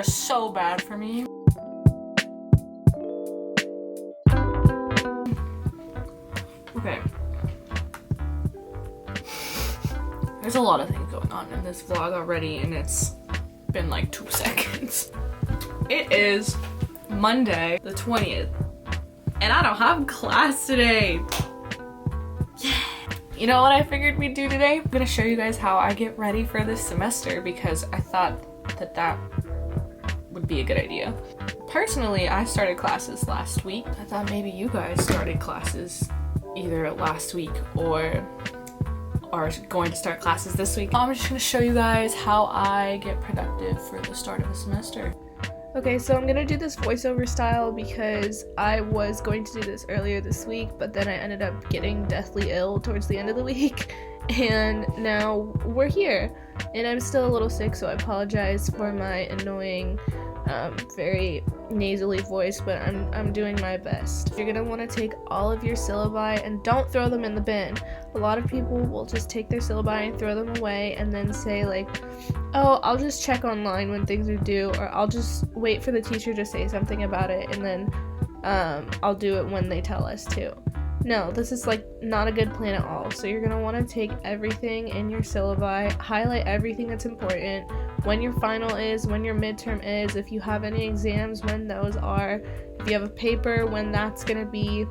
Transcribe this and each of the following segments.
are so bad for me. Okay. There's a lot of things going on in this vlog already, and it's been like 2 seconds. It is Monday, the 20th, and I don't have class today. Yeah. You know what I figured we'd do today? I'm gonna show you guys how I get ready for this semester because I thought that would be a good idea. Personally, I started classes last week. I thought maybe you guys started classes either last week or are going to start classes this week. I'm just gonna show you guys how I get productive for the start of the semester. Okay, so I'm gonna do this voiceover style because I was going to do this earlier this week, but then I ended up getting deathly ill towards the end of the week, and now we're here. And I'm still a little sick, so I apologize for my annoying, very nasally voice, but I'm doing my best. You're gonna want to take all of your syllabi and don't throw them in the bin. A lot of people will just take their syllabi and throw them away and then say like, oh, I'll just check online when things are due, or I'll just wait for the teacher to say something about it and then I'll do it when they tell us to. No, this is like not a good plan at all. So you're gonna want to take everything in your syllabi, highlight everything that's important, when your final is, when your midterm is, if you have any exams, when those are, if you have a paper, when that's gonna be,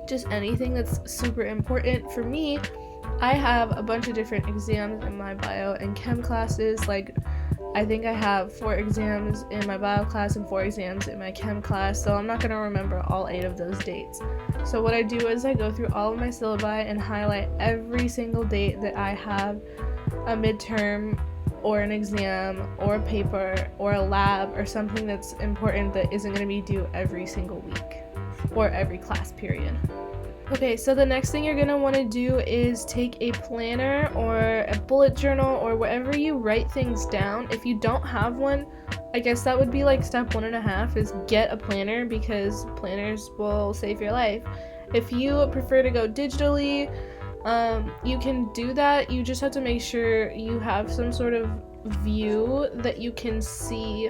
just anything that's super important. For me, I have a bunch of different exams in my bio and chem classes. Like, I think I have 4 exams in my bio class and 4 exams in my chem class, so I'm not going to remember all 8 of those dates. So what I do is I go through all of my syllabi and highlight every single date that I have a midterm or an exam or a paper or a lab or something that's important that isn't going to be due every single week or every class period. Okay, so the next thing you're going to want to do is take a planner or a bullet journal or wherever you write things down. If you don't have one, I guess that would be like step 1.5 is get a planner, because planners will save your life. If you prefer to go digitally, you can do that. You just have to make sure you have some sort of view that you can see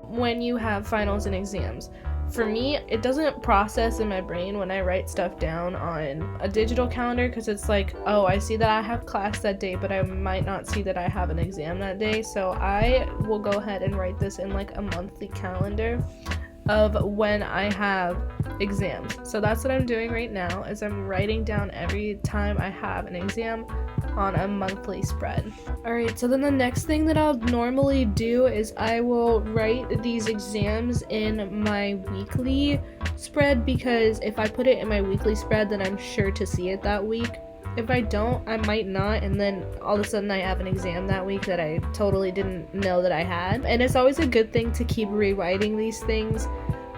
when you have finals and exams. For me, it doesn't process in my brain when I write stuff down on a digital calendar, because it's like, oh, I see that I have class that day, but I might not see that I have an exam that day. So I will go ahead and write this in like a monthly calendar of when I have exams. So that's what I'm doing right now, is I'm writing down every time I have an exam on a monthly spread. Alright, so then the next thing that I'll normally do is I will write these exams in my weekly spread, because if I put it in my weekly spread, then I'm sure to see it that week. If I don't, I might not, and then all of a sudden I have an exam that week that I totally didn't know that I had. And it's always a good thing to keep rewriting these things,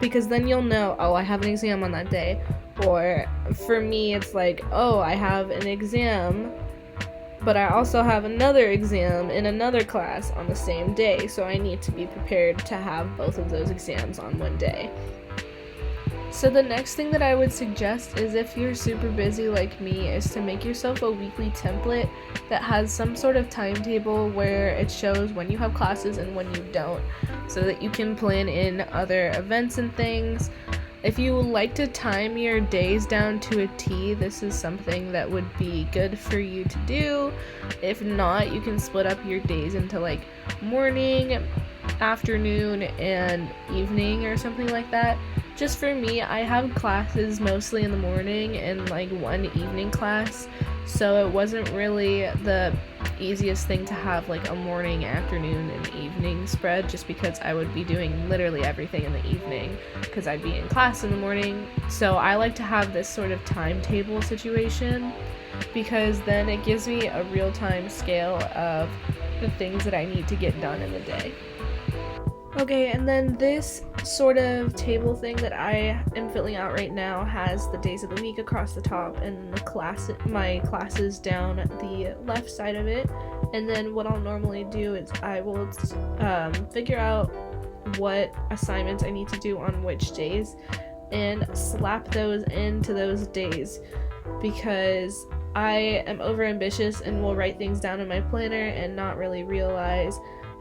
because then you'll know, oh, I have an exam on that day. Or for me, it's like, oh, I have an exam, but I also have another exam in another class on the same day, so I need to be prepared to have both of those exams on one day. So the next thing that I would suggest is, if you're super busy like me, is to make yourself a weekly template that has some sort of timetable where it shows when you have classes and when you don't, so that you can plan in other events and things. If you like to time your days down to a T, this is something that would be good for you to do. If not, you can split up your days into like morning, afternoon, and evening or something like that. Just for me, I have classes mostly in the morning and like one evening class, so it wasn't really the easiest thing to have like a morning, afternoon, and evening spread, just because I would be doing literally everything in the evening because I'd be in class in the morning. So I like to have this sort of timetable situation, because then it gives me a real-time scale of the things that I need to get done in the day. Okay, and then this sort of table thing that I am filling out right now has the days of the week across the top and my classes down the left side of it. And then what I'll normally do is I will figure out what assignments I need to do on which days and slap those into those days, because I am overambitious and will write things down in my planner and not really realize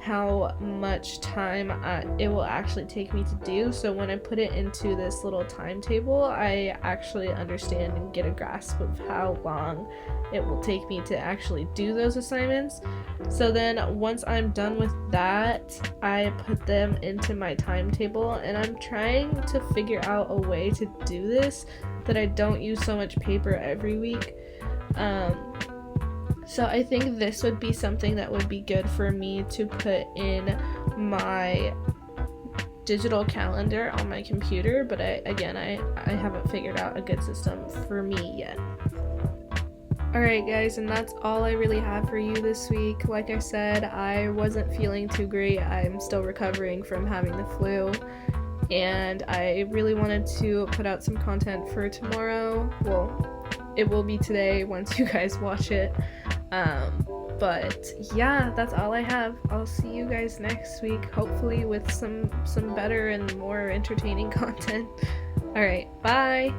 how much time it will actually take me to do. So when I put it into this little timetable, I actually understand and get a grasp of how long it will take me to actually do those assignments. So then once I'm done with that, I put them into my timetable, and I'm trying to figure out a way to do this that I don't use so much paper every week. So I think this would be something that would be good for me to put in my digital calendar on my computer, but I haven't figured out a good system for me yet. Alright guys, and that's all I really have for you this week. Like I said, I wasn't feeling too great. I'm still recovering from having the flu, and I really wanted to put out some content for tomorrow. Well, it will be today once you guys watch it. But yeah, that's all I have. I'll see you guys next week, hopefully with some better and more entertaining content. Alright, bye!